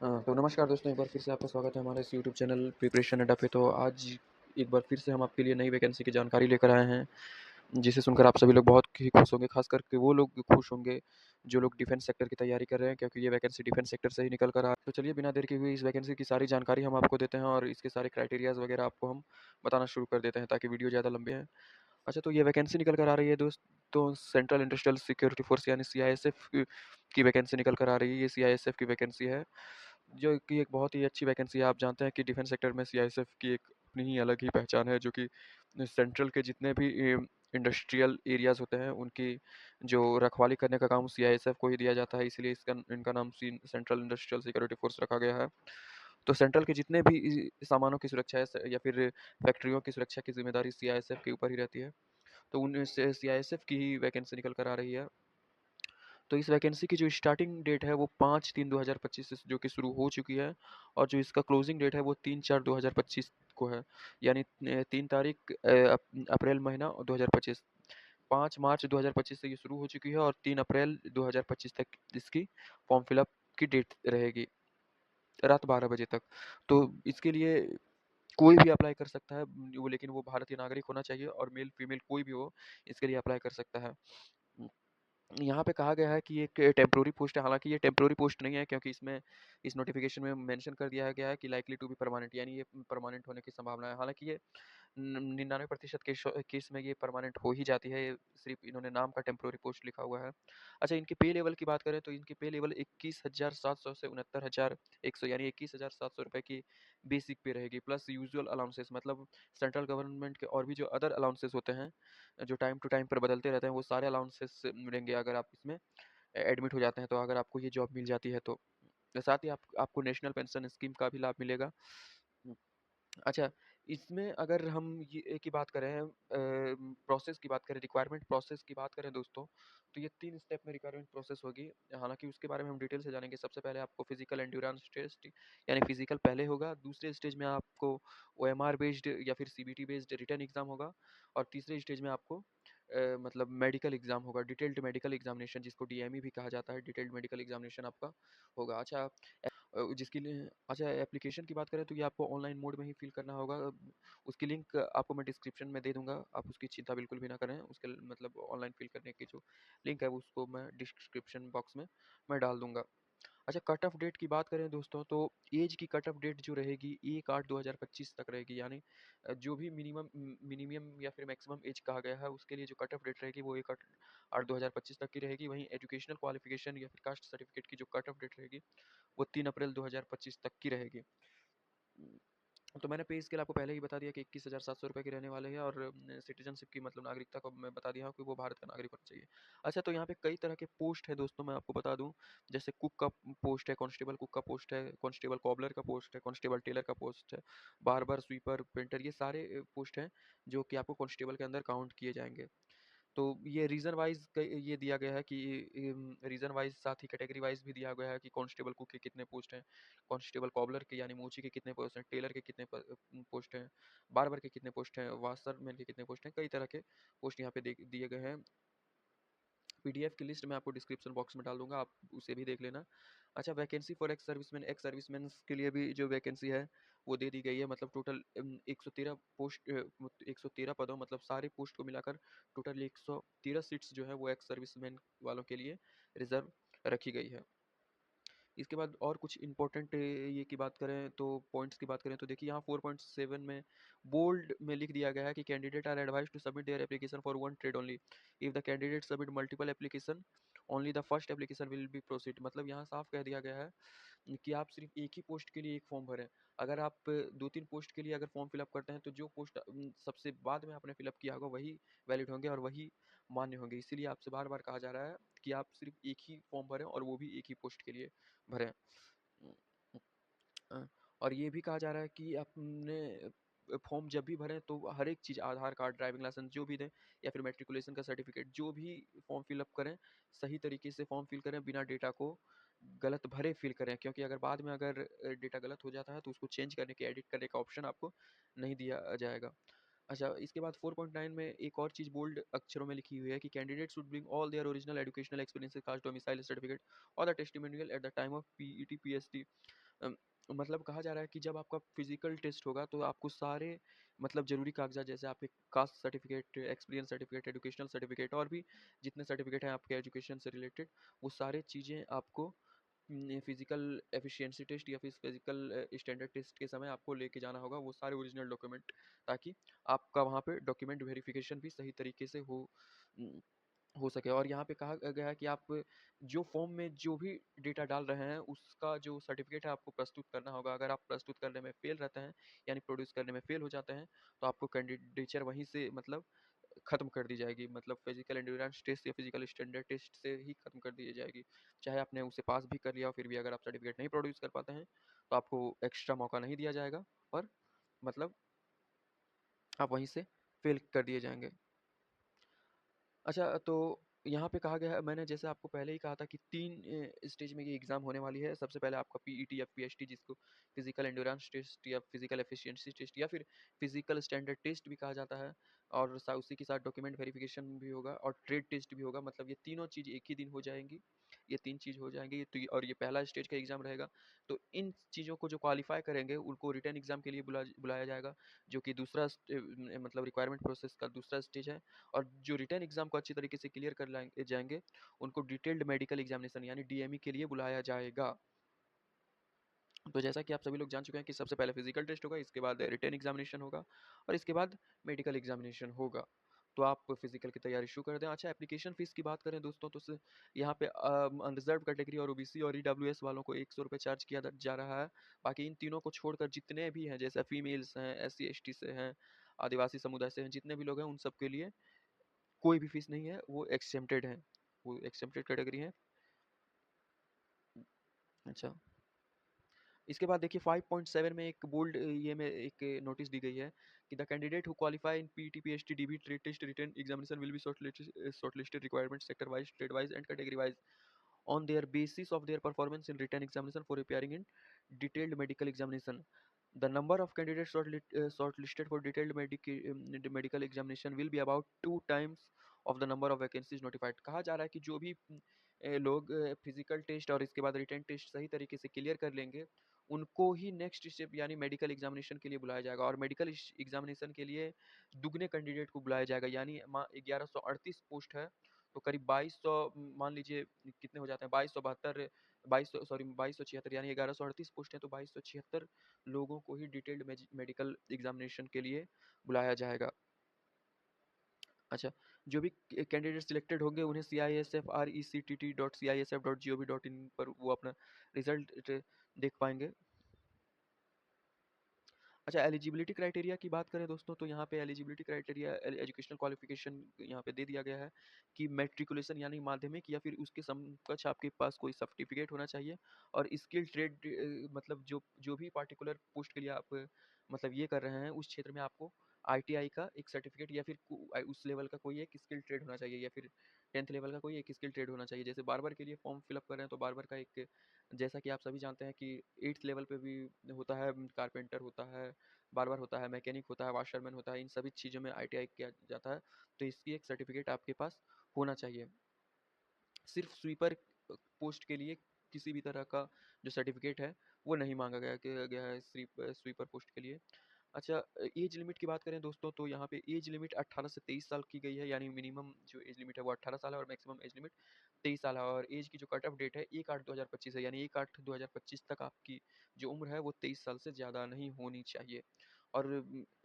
तो नमस्कार दोस्तों, एक बार फिर से आपका स्वागत है हमारे इस यूट्यूब चैनल प्रिपरेशन अड्डा पे। तो आज एक बार फिर से हम आपके लिए नई वैकेंसी की जानकारी लेकर आए हैं, जिसे सुनकर आप सभी लोग बहुत ही खुश होंगे। खास करके वो लोग खुश होंगे जो लोग डिफेंस सेक्टर की तैयारी कर रहे हैं, क्योंकि ये वैकेंसी डिफेंस सेक्टर से ही निकल कर आ। तो चलिए बिना देर किए हुए इस वैकेंसी की सारी जानकारी हम आपको देते हैं और इसके सारे क्राइटेरियाज़ वगैरह आपको हम बताना शुरू कर देते हैं, ताकि वीडियो ज़्यादा लंबे हैं। अच्छा, तो ये वैकेंसी निकल कर आ रही है दोस्तों, सेंट्रल इंडस्ट्रियल सिक्योरिटी फोर्स यानी सीआईएसएफ की वैकेंसी निकल कर आ रही है। ये सीआईएसएफ की वैकेंसी है, जो कि एक बहुत ही अच्छी वैकेंसी है। आप जानते हैं कि डिफेंस सेक्टर में सीआईएसएफ की एक अपनी ही अलग ही पहचान है, जो कि सेंट्रल के जितने भी इंडस्ट्रियल एरियाज़ होते हैं, उनकी जो रखवाली करने का काम सीआईएसएफ को ही दिया जाता है, इसलिए इसका इनका नाम सेंट्रल इंडस्ट्रियल सिक्योरिटी फोर्स रखा गया है। तो सेंट्रल के जितने भी सामानों की सुरक्षा है या फिर फैक्ट्रियों की सुरक्षा की जिम्मेदारी सीआईएसएफ के ऊपर ही रहती है। तो उन सीआईएसएफ की ही वैकेंसी निकल कर आ रही है। तो इस वैकेंसी की जो स्टार्टिंग डेट है वो 5/3/2025 से जो कि शुरू हो चुकी है, और जो इसका क्लोजिंग डेट है वो 3/4/2025 को है, यानी 3 तारीख अप्रैल महीना 2025। 5 मार्च 2025 से ये शुरू हो चुकी है और 3 अप्रैल 2025 तक इसकी फॉर्म फिलअप की डेट रहेगी, रात 12 बजे तक। तो इसके लिए कोई भी अप्लाई कर सकता है, वो लेकिन वो भारतीय नागरिक होना चाहिए, और मेल फीमेल कोई भी हो इसके लिए अप्लाई कर सकता है। यहाँ पे कहा गया है कि एक टेम्प्रोरी पोस्ट है, हालांकि ये टेम्प्रोरी पोस्ट नहीं है, क्योंकि इसमें इस नोटिफिकेशन में मेंशन कर दिया गया है कि लाइकली टू बी परमानेंट, यानी ये परमानेंट होने की संभावना है। हालांकि ये 99% केस में ये परमानेंट हो ही जाती है, सिर्फ इन्होंने नाम का टेम्प्रोरी पोस्ट लिखा हुआ है। अच्छा, इनके पे लेवल की बात करें तो इनकी पे लेवल 21,700 से 69,100, यानी 21,700 रुपये की बेसिक पे रहेगी, प्लस यूजुअल अलाउंसेस, मतलब सेंट्रल गवर्नमेंट के और भी जो अदर अलाउंसेस होते हैं, जो टाइम टू टाइम पर बदलते रहते हैं, वो सारे अलाउंसेस मिलेंगे अगर आप इसमें एडमिट हो जाते हैं, तो अगर आपको ये जॉब मिल जाती है तो। साथ ही आपको नेशनल पेंशन स्कीम का भी लाभ मिलेगा। अच्छा, इसमें अगर हम ये की बात करें, प्रोसेस की बात करें, रिक्वायरमेंट प्रोसेस की बात करें दोस्तों, तो ये 3 स्टेप में रिक्वायरमेंट प्रोसेस होगी। हालाँकि उसके बारे में हम डिटेल से जानेंगे। सबसे पहले आपको फिज़िकल एंड्योरेंस टेस्ट, यानी फिज़िकल पहले होगा। दूसरे स्टेज में आपको ओएमआर बेस्ड या फिर सीबीटी बेस्ड रिटन एग्ज़ाम होगा, और तीसरे स्टेज में आपको मतलब मेडिकल एग्ज़ाम होगा, डिटेल्ड मेडिकल एग्ज़ामिनेशन, जिसको डीएमई भी कहा जाता है। डिटेल्ड मेडिकल एग्ज़ामिनेशन आपका होगा। अच्छा, जिसके लिए अच्छा एप्लीकेशन की बात करें तो ये आपको ऑनलाइन मोड में ही फिल करना होगा। उसकी लिंक आपको मैं डिस्क्रिप्शन में दे दूंगा, आप उसकी चिंता बिल्कुल भी ना करें। उसके मतलब ऑनलाइन फिल करने की जो लिंक है उसको मैं डिस्क्रिप्शन बॉक्स में मैं डाल दूंगा। अच्छा, कट ऑफ डेट की बात करें दोस्तों, तो एज की कट ऑफ डेट जो रहेगी 1/8/2025 तक रहेगी, यानी जो भी मिनिमम या फिर मैक्सिमम एज कहा गया है, उसके लिए जो कट ऑफ डेट रहेगी वो 1/8/2025 तक की रहेगी। वहीं एजुकेशनल क्वालिफिकेशन या फिर कास्ट सर्टिफिकेट की जो कट ऑफ डेट रहेगी वो 3 अप्रैल 2025 तक की रहेगी। तो मैंने पे स्केल आपको पहले ही बता दिया कि 21,700 रुपये की रहने वाले हैं, और सिटीजनशिप की मतलब नागरिकता को मैं बता दिया हूँ कि वो भारत का नागरिक होना चाहिए। अच्छा, तो यहाँ पे कई तरह के पोस्ट है दोस्तों, मैं आपको बता दूँ। जैसे कुक का पोस्ट है, कांस्टेबल कुक का पोस्ट है, कांस्टेबल कॉबलर का पोस्ट है, कांस्टेबल टेलर का पोस्ट है, बार्बर, स्वीपर, पेंटर, ये सारे पोस्ट हैं जो कि आपको कांस्टेबल के अंदर काउंट किए जाएंगे। तो ये रीजन वाइज ये दिया गया है कि रीजन वाइज, साथ ही कैटेगरी वाइज भी दिया गया है कि कांस्टेबल कुक के कितने पोस्ट हैं, कांस्टेबल कॉबलर के यानी मोची के कितने पोस्ट हैं, टेलर के कितने पोस्ट हैं, बार्बर के कितने पोस्ट हैं, वाशरमैन के कितने पोस्ट हैं। कई तरह के पोस्ट यहाँ पे दिए गए हैं। पीडीएफ की लिस्ट मैं आपको डिस्क्रिप्शन बॉक्स में डाल दूंगा, आप उसे भी देख लेना। अच्छा, वैकेंसी फॉर एक्स सर्विसमैन के लिए भी जो वैकेंसी है वो दे दी गई है। मतलब टोटल 113 पोस्ट, 113 पदों, मतलब सारे पोस्ट को मिलाकर टोटल 113 सीट्स जो है वो एक्स सर्विसमैन वालों के लिए रिजर्व रखी गई है। इसके बाद और कुछ इंपॉर्टेंट ये की बात करें तो पॉइंट्स की बात करें तो देखिए, यहाँ 4.7 में बोल्ड में लिख दिया गया है कि candidate are advise to submit their application for one trade only. If the candidate submit multiple application, only the first application will be proceed. मतलब यहाँ साफ कह दिया गया है कि आप सिर्फ एक ही पोस्ट के लिए एक फॉर्म भरें। अगर आप 2-3 पोस्ट के लिए अगर फॉर्म फिलअप करते हैं तो जो पोस्ट सबसे बाद में आपने फिलअप किया होगा वही वैलिड होंगे और वही मान्य होंगे। इसीलिए आपसे बार बार कहा जा रहा है कि आप सिर्फ एक ही फॉर्म भरें, और वो भी एक ही पोस्ट के लिए भरें। अ, और ये भी कहा जा रहा है कि आपने फॉर्म जब भी भरें तो हर एक चीज़, आधार कार्ड, ड्राइविंग लाइसेंस जो भी दें, या फिर मैट्रिकुलेशन का सर्टिफिकेट, जो भी फॉर्म फिलअप करें सही तरीके से फॉर्म फिल करें, बिना डेटा को गलत भरे फिल करें, क्योंकि अगर बाद में अगर डेटा गलत हो जाता है तो उसको चेंज करने के, एडिट करने का ऑप्शन आपको नहीं दिया जाएगा। अच्छा, इसके बाद 4.9 में एक और चीज़ बोल्ड अक्षरों में लिखी हुई है कि candidate should bring all their original educational experiences, caste domicile certificate और the testimonial at the time of PET PhD. Um, मतलब कहा जा रहा है कि जब आपका फिज़िकल टेस्ट होगा तो आपको सारे मतलब ज़रूरी कागज़ात जैसे आपके caste certificate, experience certificate, educational certificate और भी जितने सर्टिफ़िकेट हैं आपके एजुकेशन से रिलेटेड, वो सारे चीज़ें आपको फिज़िकल एफिशिएंसी टेस्ट या फिर फिज़िकल स्टैंडर्ड टेस्ट के समय आपको लेके जाना होगा वो सारे ओरिजिनल डॉक्यूमेंट, ताकि आपका वहाँ पे डॉक्यूमेंट वेरिफिकेशन भी सही तरीके से उम, हो सके। और यहाँ पे कहा गया है कि आप जो फॉर्म में जो भी डेटा डाल रहे हैं उसका जो सर्टिफिकेट है आपको प्रस्तुत करना होगा। अगर आप प्रस्तुत करने में फेल रहते हैं यानी प्रोड्यूस करने में फेल हो जाते हैं तो आपको कैंडिडेचर वहीं से मतलब ख़त्म कर दी जाएगी, मतलब फिजिकल एंड्योरेंस टेस्ट या फिजिकल स्टैंडर्ड टेस्ट से ही ख़त्म कर दी जाएगी। चाहे आपने उसे पास भी कर लिया हो फिर भी अगर आप सर्टिफिकेट नहीं प्रोड्यूस कर पाते हैं तो आपको एक्स्ट्रा मौका नहीं दिया जाएगा और मतलब आप वहीं से फेल कर दिए जाएंगे। अच्छा, तो यहाँ पे कहा गया है, मैंने जैसे आपको पहले ही कहा था कि 3 स्टेज में ये एग्ज़ाम होने वाली है। सबसे पहले आपका पीईटी या पीएचटी जिसको फिज़िकल एंड्योरेंस टेस्ट या फिज़िकल एफिशिएंसी टेस्ट या फिर फिज़िकल स्टैंडर्ड टेस्ट भी कहा जाता है, और सा उसी के साथ डॉक्यूमेंट वेरिफिकेशन भी होगा और ट्रेड टेस्ट भी होगा। मतलब ये तीनों चीज़ एक ही दिन हो जाएँगी। ये 3 चीज़ हो जाएँगी ये तो और ये पहला स्टेज का एग्ज़ाम रहेगा। तो इन चीज़ों को जो क्वालीफ़ाई करेंगे उनको रिटन एग्ज़ाम के लिए बुलाया जाएगा, जो कि दूसरा मतलब रिक्वायरमेंट प्रोसेस का दूसरा स्टेज है। और जो रिटन एग्ज़ाम को अच्छी तरीके से क्लियर कर जाएँगे, उनको डिटेल्ड मेडिकल एग्ज़ामिनेशन यानी डीएमई के लिए बुलाया जाएगा। तो जैसा कि आप सभी लोग जान चुके हैं कि सबसे पहले फिज़िकल टेस्ट होगा, इसके बाद रिटन एग्ज़ामिनेशन होगा और इसके बाद मेडिकल एग्ज़ामिनेशन होगा। तो आप फिज़िकल की तैयारी शुरू कर दें। अच्छा, एप्लीकेशन फ़ीस की बात करें दोस्तों तो यहाँ पे अनरिज़र्व्ड कैटेगरी और ओबीसी और ईडब्ल्यूएस वालों को ₹100 चार्ज किया जा रहा है। बाकी इन तीनों को छोड़कर जितने भी हैं, जैसे फीमेल्स हैं, एससी एसटी से हैं, आदिवासी समुदाय से हैं, जितने भी लोग हैं उन सब के लिए कोई भी फीस नहीं है, वो एक्सेम्प्टेड हैं, वो एक्सेम्प्टेड कैटेगरी है। अच्छा, इसके बाद देखिए 5.7 में एक बोल्ड ये में एक नोटिस दी गई है कि the candidate who qualify in PT PhD DB trade test written examination will be shortlisted requirement sector wise, trade wise and category wise on their basis of their performance in written examination for appearing in detailed medical examination. The number of candidates shortlisted for detailed medical examination will be about 2 times of the number of vacancies notified. कहा जा रहा है कि जो भी लोग physical test और इसके बाद रिटन टेस्ट सही तरीके से क्लियर कर लेंगे उनको ही नेक्स्ट स्टेप यानी मेडिकल एग्जामिनेशन के लिए बुलाया जाएगा, और मेडिकल एग्जामिनेशन के लिए दुगने कैंडिडेट को बुलाया जाएगा। यानी 1138 पोस्ट है तो करीब 2200 मान लीजिए कितने हो जाते हैं, 2272 2200 सॉरी 2276 यानी 1138 पोस्ट है तो 2276 लोगों को ही डिटेल्ड मेडिकल एग्जामिनेशन के लिए बुलाया जाएगा। अच्छा, जो भी कैंडिडेट सिलेक्टेड होंगे उन्हें CISFRECTT.CISF.gov.in पर वो अपना रिजल्ट देख पाएंगे। अच्छा, एलिजिबिलिटी क्राइटेरिया की बात करें दोस्तों तो यहाँ पे एलिजिबिलिटी क्राइटेरिया एजुकेशनल क्वालिफिकेशन यहाँ पे दे दिया गया है कि मैट्रिकुलेशन यानी माध्यमिक या फिर उसके समकक्ष आपके पास कोई सर्टिफिकेट होना चाहिए, और स्किल ट्रेड मतलब जो जो भी पार्टिकुलर पोस्ट के लिए आप मतलब ये कर रहे हैं उस क्षेत्र में आपको आईटीआई का एक सर्टिफिकेट या फिर उस लेवल का कोई एक स्किल ट्रेड होना चाहिए या फिर 10th लेवल का कोई एक स्किल ट्रेड होना चाहिए। जैसे बार्बर के लिए फॉर्म फिलअप कर रहे हैं तो बार्बर का एक, जैसा कि आप सभी जानते हैं कि 8th लेवल पे भी होता है, कारपेंटर होता है, बार्बर होता है, मैकेनिक होता है, वाशरमैन होता है, इन सभी चीज़ों में आईटीआई किया जाता है। तो इसकी एक सर्टिफिकेट आपके पास होना चाहिए। सिर्फ स्वीपर पोस्ट के लिए किसी भी तरह का जो सर्टिफिकेट है वो नहीं मांगा गया है स्वीपर पोस्ट के लिए। अच्छा, एज लिमिट की बात करें दोस्तों तो यहाँ पे एज लिमिट 18 से 23 साल की गई है, यानी मिनिमम जो एज लिमिट है वो 18 साल है और मैक्सिमम एज लिमिट 23 साल है। और एज की जो कट ऑफ डेट है 1/8/2025 है, यानी 1/8/2025 तक आपकी जो उम्र है वो 23 साल से ज़्यादा नहीं होनी चाहिए। और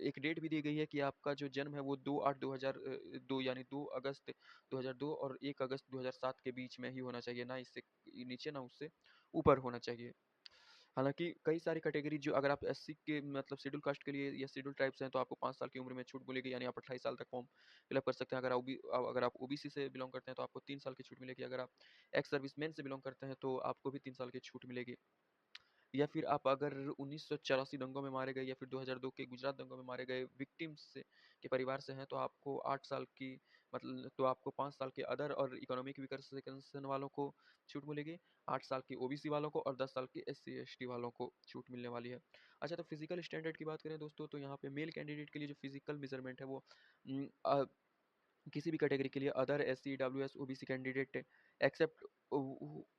एक डेट भी दी गई है कि आपका जो जन्म है वो 2/8/2002 यानी 2 अगस्त 2002 और 1 अगस्त 2007 के बीच में ही होना चाहिए, ना इससे नीचे ना उससे ऊपर होना चाहिए। हालाँकि कई सारी कैटेगरी जो अगर आप एससी के मतलब शेड्यूल कास्ट के लिए या शेड्यूल ट्राइब्स हैं तो आपको 5 साल की उम्र में छूट मिलेगी, यानी आप 28 साल तक फॉर्म फिलअप कर सकते हैं। अगर आप ओबीसी से बिलॉन्ग करते हैं तो आपको 3 साल की छूट मिलेगी। अगर आप एक्स सर्विसमैन से बिलॉन्ग करते हैं तो आपको भी 3 साल की छूट मिलेगी। या फिर आप अगर 1984 दंगों में मारे गए या फिर 2002 के गुजरात दंगों में मारे गए विक्टिम्स से के परिवार से हैं तो आपको 8 साल की मतलब तो आपको 5 साल के अदर और इकोनॉमिक विकर्सन वालों को छूट मिलेगी, 8 साल की ओबीसी वालों को और 10 साल की एससी एसटी वालों को छूट मिलने वाली है। अच्छा, तो फिजिकल स्टैंडर्ड की बात करें दोस्तों तो यहाँ पे मेल कैंडिडेट के लिए जो फिजिकल मेजरमेंट है वो किसी भी कैटेगरी के लिए other SC WS OBC candidate except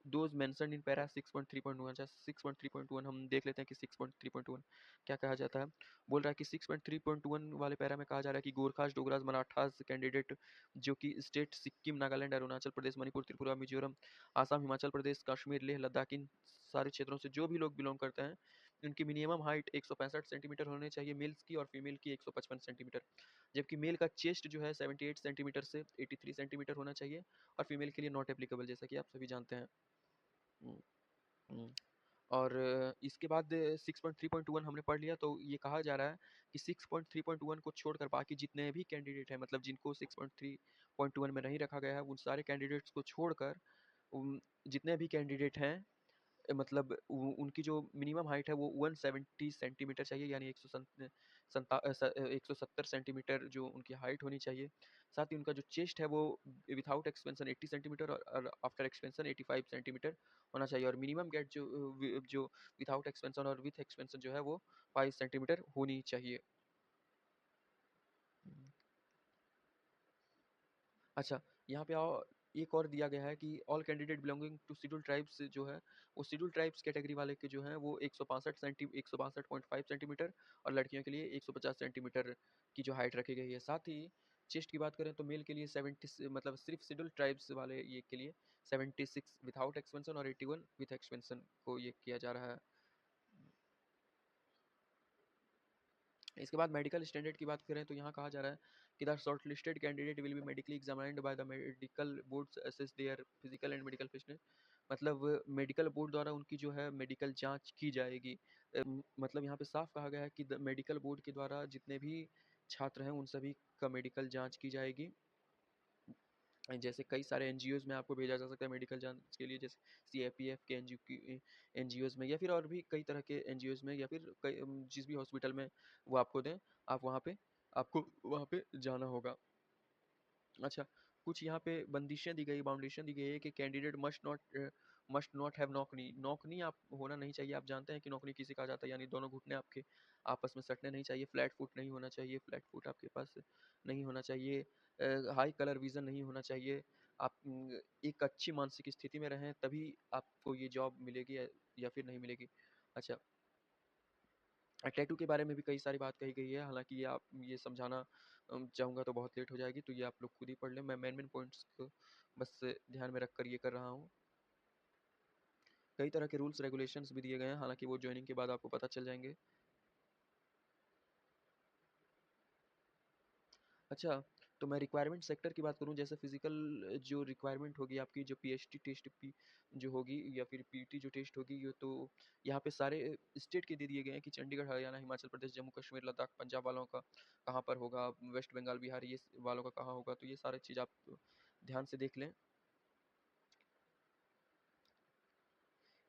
those mentioned in para 6.3.1। 6.3.1 हम देख लेते हैं कि 6.3.1 क्या कहा जाता है। बोल रहा है कि 6.3.1 वाले पैरा में कहा जा रहा है कि गोरखास डोगरास मराठास कैंडिडेट जो कि स्टेट सिक्किम नागालैंड अरुणाचल प्रदेश मणिपुर त्रिपुरा मिजोरम आसाम हिमाचल प्रदेश कश्मीर लेह लद्दाख इन सारे क्षेत्रों से जो भी लोग बिलोंग करते हैं, उनकी मिनिमम हाइट 165 सेंटीमीटर होनी चाहिए मेल्स की, और फीमेल की 155 सेंटीमीटर। जबकि मेल का चेस्ट जो है 78 सेंटीमीटर से 83 सेंटीमीटर होना चाहिए, और फीमेल के लिए नॉट एप्लीकेबल, जैसा कि आप सभी जानते हैं। हम्म, हम्म। और इसके बाद 6.3.1 हमने पढ़ लिया, तो ये कहा जा रहा है कि 6.3.1 को छोड़कर बाकी जितने भी कैंडिडेट हैं, मतलब जिनको 6.3.1 में नहीं रखा गया है, उन सारे कैंडिडेट्स को छोड़कर जितने भी कैंडिडेट हैं, मतलब उनकी जो मिनिमम हाइट है वो 170 सेंटीमीटर चाहिए, यानी 170 सेंटीमीटर जो उनकी हाइट होनी चाहिए। साथ ही उनका जो चेस्ट है वो विदाउट एक्सपेंशन 80 सेंटीमीटर और आफ्टर एक्सपेंशन 85 सेंटीमीटर होना चाहिए, और मिनिमम गेट जो विदाउट एक्सपेंशन और विथ एक्सपेंशन जो है वो 5 सेंटीमीटर होनी चाहिए। अच्छा, यहाँ पे एक और दिया गया है कि all candidate belonging to scheduled tribes जो है, वो शेड्यूल्ड ट्राइब्स कैटेगरी वाले के जो हैं वो 162.5 सेंटीमीटर, और लड़कियों के लिए 150 सेंटीमीटर की जो हाइट रखी गई है। साथ ही चेस्ट की बात करें तो मेल के लिए 70, मतलब सिर्फ शेड्यूल्ड ट्राइब्स वाले ये के लिए 76 विदाउट एक्सपेंशन और 81 विथ एक्सपेंशन को ये किया जा रहा है। इसके बाद मेडिकल स्टैंडर्ड की बात करें तो यहाँ कहा जा रहा है कि the short listed candidate will be medically examined by the medical boards assess their physical and medical fitness. मतलब मेडिकल बोर्ड द्वारा उनकी जो है मेडिकल जांच की जाएगी। मतलब यहाँ पे साफ कहा गया है कि मेडिकल बोर्ड के द्वारा जितने भी छात्र हैं उन सभी का मेडिकल जांच की जाएगी। जैसे कई सारे एनजीओज में आपको भेजा जा सकता है मेडिकल जांच के लिए, जैसे सीएपीएफ के एनजीओज में, या फिर और भी कई तरह के एनजीओज में, या फिर जिस भी हॉस्पिटल में वो आपको दें, आप वहाँ पे आपको वहाँ पे जाना होगा। अच्छा, कुछ यहाँ पे बंदिशें दी गई, बाउंडेशन दी गई है कि candidate must not have knock knee. Knock knee आप होना नहीं चाहिए। आप जानते हैं कि नॉकनी किसे कहा जाता है, यानी दोनों घुटने आपके आपस में सटने नहीं चाहिए, फ्लैट फुट नहीं होना चाहिए, फ्लैट फुट आपके पास नहीं होना चाहिए, हाई कलर विजन नहीं होना चाहिए। आप एक अच्छी मानसिक स्थिति में रहें तभी आपको ये जॉब मिलेगी या फिर नहीं मिलेगी। अच्छा, टैटू के बारे में भी कई सारी बात कही गई है, हालांकि ये आप ये समझाना चाहूँगा तो बहुत लेट हो जाएगी, तो ये आप लोग खुद ही पढ़ लें। मैं मेन मेन पॉइंट्स को बस ध्यान में रखकर ये कर रहा हूँ। कई तरह के रूल्स रेगुलेशंस भी दिए गए हैं, हालांकि वो ज्वाइनिंग के बाद आपको पता चल जाएंगे। अच्छा, तो मैं रिक्वायरमेंट सेक्टर की बात करूँ, जैसे फिजिकल जो रिक्वायरमेंट होगी आपकी, जो पीएचटी टेस्ट पी जो होगी, या फिर पीटी जो टेस्ट होगी, ये तो यहाँ पे सारे स्टेट के दे दिए गए हैं कि चंडीगढ़, हरियाणा, हिमाचल प्रदेश, जम्मू कश्मीर, लद्दाख, पंजाब वालों का कहाँ पर होगा, वेस्ट बंगाल, बिहार ये वालों का कहाँ होगा, तो ये सारी चीज़ आप ध्यान से देख लें।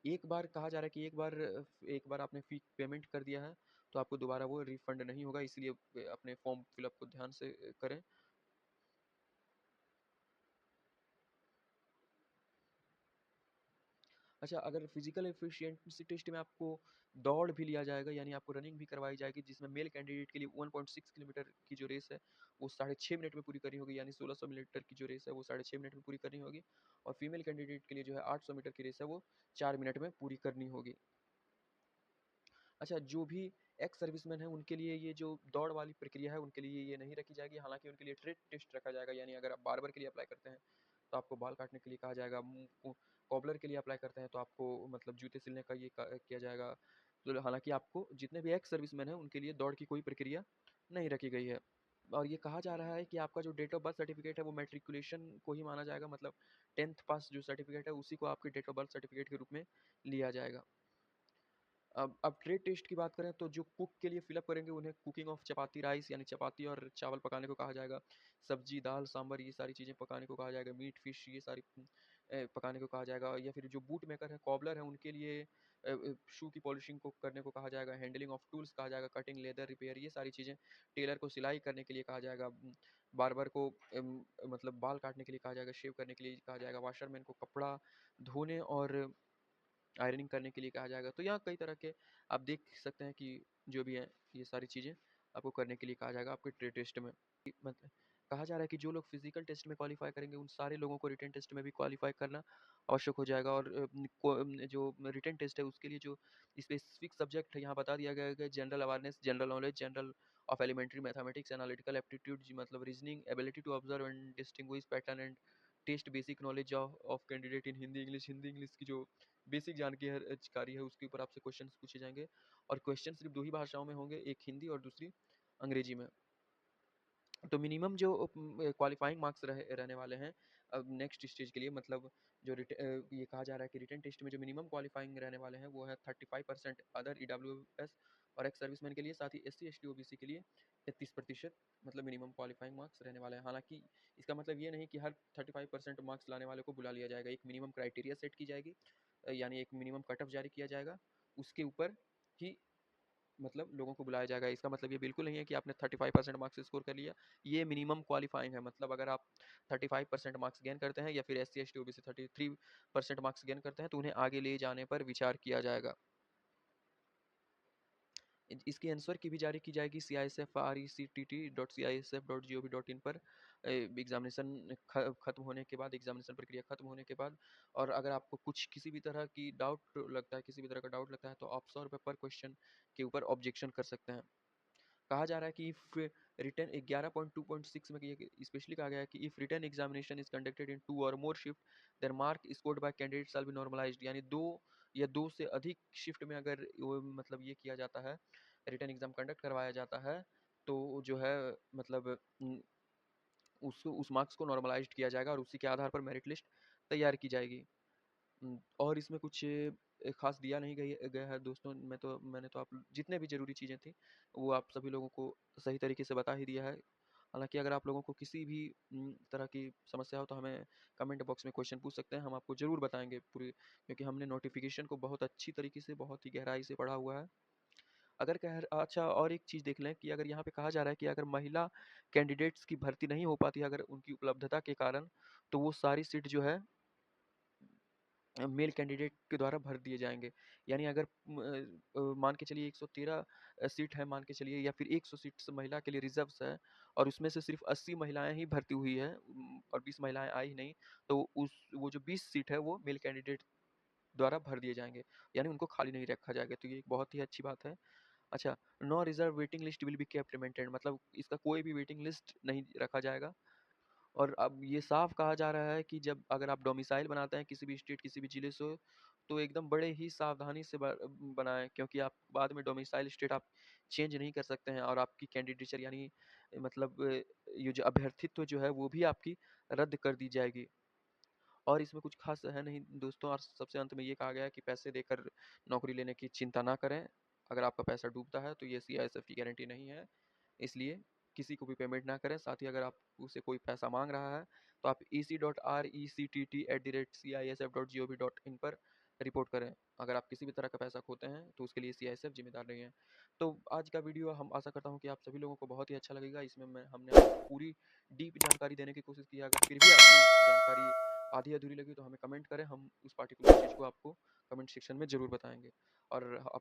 एक बार कहा जा रहा है कि एक बार आपने फी पेमेंट कर दिया है तो आपको दोबारा वो रिफंड नहीं होगा, इसलिए अपने फॉर्म फिलअप को ध्यान से करें। अच्छा, अगर फिजिकल एफिशिएंसी टेस्ट में आपको दौड़ भी लिया जाएगा, यानी आपको रनिंग भी करवाई जाएगी, जिसमें मेल कैंडिडेट के लिए 1.6 किलोमीटर की जो रेस है वो 6.5 मिनट में पूरी करनी होगी, यानी 1600 मीटर की जो रेस है वो 6.5 मिनट में पूरी करनी होगी, और फीमेल कैंडिडेट के लिए जो है 800 मीटर की रेस है वो 4 मिनट में पूरी करनी होगी। अच्छा, जो भी एक्स सर्विसमैन हैं उनके लिए ये जो दौड़ वाली प्रक्रिया है उनके लिए ये नहीं रखी जाएगी, हालांकि उनके लिए ट्रेड टेस्ट रखा जाएगा, यानी अगर आप बार्बर के लिए अप्लाई करते हैं तो आपको बाल काटने के लिए कहा जाएगा, कॉबलर के लिए अप्लाई करते हैं तो आपको मतलब जूते सिलने का ये किया जाएगा। तो हालांकि आपको जितने भी एक्स सर्विसमैन हैं उनके लिए दौड़ की कोई प्रक्रिया नहीं रखी गई है। और ये कहा जा रहा है कि आपका जो डेट ऑफ बर्थ सर्टिफिकेट है वो मैट्रिकुलेशन को ही माना जाएगा, मतलब 10th पास जो सर्टिफिकेट है उसी को आपके डेट ऑफ बर्थ सर्टिफिकेट के रूप में लिया जाएगा। अब ट्रेड टेस्ट की बात करें तो जो कुक के लिए फिलअप करेंगे उन्हें कुकिंग ऑफ चपाती राइस, यानी चपाती और चावल पकाने को कहा जाएगा, सब्जी दाल सांभर ये सारी चीज़ें पकाने को कहा जाएगा, मीट फिश ये सारी पकाने को कहा जाएगा, या फिर जो बूट मेकर है कॉबलर है उनके लिए शू की पॉलिशिंग को करने को कहा जाएगा, हैंडलिंग ऑफ टूल्स कहा जाएगा, कटिंग लेदर रिपेयर ये सारी चीज़ें, टेलर को सिलाई करने के लिए कहा जाएगा, बार्बर को मतलब बाल काटने के लिए कहा जाएगा, शेव करने के लिए कहा जाएगा, वाशरमैन को कपड़ा धोने और आयरनिंग करने के लिए कहा जाएगा। तो यहाँ कई तरह के आप देख सकते हैं कि जो भी हैं ये सारी चीज़ें आपको करने के लिए कहा जाएगा आपके ट्रेड टेस्ट में। मतलब कहा जा रहा है कि जो लोग फिजिकल टेस्ट में क्वालिफाई करेंगे उन सारे लोगों को रिटन टेस्ट में भी क्वालिफाई करना आवश्यक हो जाएगा। और जो रिटन टेस्ट है उसके लिए जो स्पेसिफिक सब्जेक्ट है यहाँ बता दिया गया है कि general awareness, general knowledge, general of elementary mathematics, analytical aptitude, मतलब reasoning, ability to observe and distinguish pattern and test basic knowledge of candidate in Hindi English की जो बेसिक जानकारी है उसके ऊपर आपसे क्वेश्चन पूछे जाएंगे। और क्वेश्चन सिर्फ दो ही भाषाओं में होंगे, एक हिंदी और दूसरी अंग्रेजी में। तो मिनिमम जो क्वालिफाइंग मार्क्स रहने वाले हैं अब नेक्स्ट स्टेज के लिए, मतलब जो ये कहा जा रहा है कि रिटन टेस्ट में जो मिनिमम क्वालिफाइंग रहने वाले हैं वो है 35% अदर EWS और एक्स सर्विसमैन के लिए, साथ ही SC ST OBC के लिए 33% मतलब मिनिमम क्वालिफाइंग मार्क्स रहने वाले हैं। हालांकि इसका मतलब ये नहीं कि हर 35% मार्क्स लाने वाले को बुला लिया जाएगा, एक मिनिमम क्राइटेरिया सेट की जाएगी, यानी एक मिनिमम कट ऑफ जारी किया जाएगा, उसके ऊपर ही मतलब लोगों को बुलाया जाएगा। इसका मतलब ये बिल्कुल नहीं है कि आपने 35% मार्क्स स्कोर कर लिया, ये मिनिमम क्वालिफाइंग है। मतलब अगर आप 35% मार्क्स गेन करते हैं या फिर SC ST OBC 33% marks gain करते हैं तो उन्हें आगे ले जाने पर विचार किया जाएगा। इसकी आंसर की भी जारी की जाएगी CISF.RECTT.CISF.gov.in पर एग्जामिनेशन खत्म होने के बाद, एग्जामिनेशन प्रक्रिया खत्म होने के बाद। और अगर आपको कुछ किसी भी तरह की डाउट लगता है, किसी भी तरह का डाउट लगता है तो आप 100 रुपये पर क्वेश्चन के ऊपर ऑब्जेक्शन कर सकते हैं। कहा जा रहा है कि इफ रिटन 11.2.6 में स्पेशली कहा गया है कि if written examination is conducted in 2 और more shift their mark scored by candidate shall be normalized, यानी 2 या 2 से अधिक शिफ्ट में अगर वो मतलब ये किया जाता है, रिटन एग्जाम कंडक्ट करवाया जाता है, तो जो है मतलब उस मार्क्स को नॉर्मलाइज्ड किया जाएगा और उसी के आधार पर मेरिट लिस्ट तैयार की जाएगी। और इसमें कुछ ख़ास दिया नहीं गया है दोस्तों। मैंने तो आप जितने भी ज़रूरी चीज़ें थी वो आप सभी लोगों को सही तरीके से बता ही दिया है। हालाँकि अगर आप लोगों को किसी भी तरह की समस्या हो तो हमें कमेंट बॉक्स में क्वेश्चन पूछ सकते हैं, हम आपको ज़रूर बताएँगे पूरी, क्योंकि हमने नोटिफ़िकेशन को बहुत अच्छी तरीके से, बहुत ही गहराई से पढ़ा हुआ है। अगर कह अच्छा और एक चीज़ देख लें कि अगर यहाँ पे कहा जा रहा है कि अगर महिला कैंडिडेट्स की भर्ती नहीं हो पाती है अगर उनकी उपलब्धता के कारण, तो वो सारी सीट जो है मेल कैंडिडेट के द्वारा भर दिए जाएँगे। यानी अगर मान के चलिए 113 सीट है, मान के चलिए, या फिर 100 सीट्स महिला के लिए रिज़र्व्स है और उसमें से सिर्फ़ 80 महिलाएँ ही भर्ती हुई हैं, और 20 महिलाएँ आई ही नहीं, तो वो जो 20 सीट है वो मेल कैंडिडेट द्वारा भर दिए जाएँगे, यानी उनको खाली नहीं रखा जाएगा। तो ये एक बहुत ही अच्छी बात है। अच्छा, no reserve waiting list will be kept maintained, मतलब इसका कोई भी वेटिंग लिस्ट नहीं रखा जाएगा। और अब ये साफ कहा जा रहा है कि जब अगर आप डोमिसाइल बनाते हैं किसी भी स्टेट, किसी भी ज़िले से, तो एकदम बड़े ही सावधानी से बनाएँ, क्योंकि आप बाद में डोमिसाइल स्टेट आप चेंज नहीं कर सकते हैं और आपकी कैंडिडेचर यानी मतलब ये जो अभ्यर्थित्व जो है वो भी आपकी रद्द कर दी जाएगी। और इसमें कुछ ख़ास है नहीं दोस्तों, और सबसे अंत में ये कहा गया है कि पैसे देकर नौकरी लेने की चिंता ना करें। अगर आपका पैसा डूबता है तो ये CISF की गारंटी नहीं है, इसलिए किसी को भी पेमेंट ना करें। साथ ही अगर आप उसे कोई पैसा मांग रहा है तो आप ec.rectt@cisf.gov.in पर रिपोर्ट करें। अगर आप किसी भी तरह का पैसा खोते हैं तो उसके लिए CISF जिम्मेदार नहीं है। तो आज का वीडियो हम आशा करता हूँ कि आप सभी लोगों को बहुत ही अच्छा लगेगा। इसमें हमने आपको पूरी डीप जानकारी देने की कोशिश की है। अगर फिर भी आपको जानकारी आधी अधूरी लगी तो हमें कमेंट करें, हम उस पार्टिकुलर चीज़ को आपको कमेंट सेक्शन में ज़रूर बताएंगे। और आप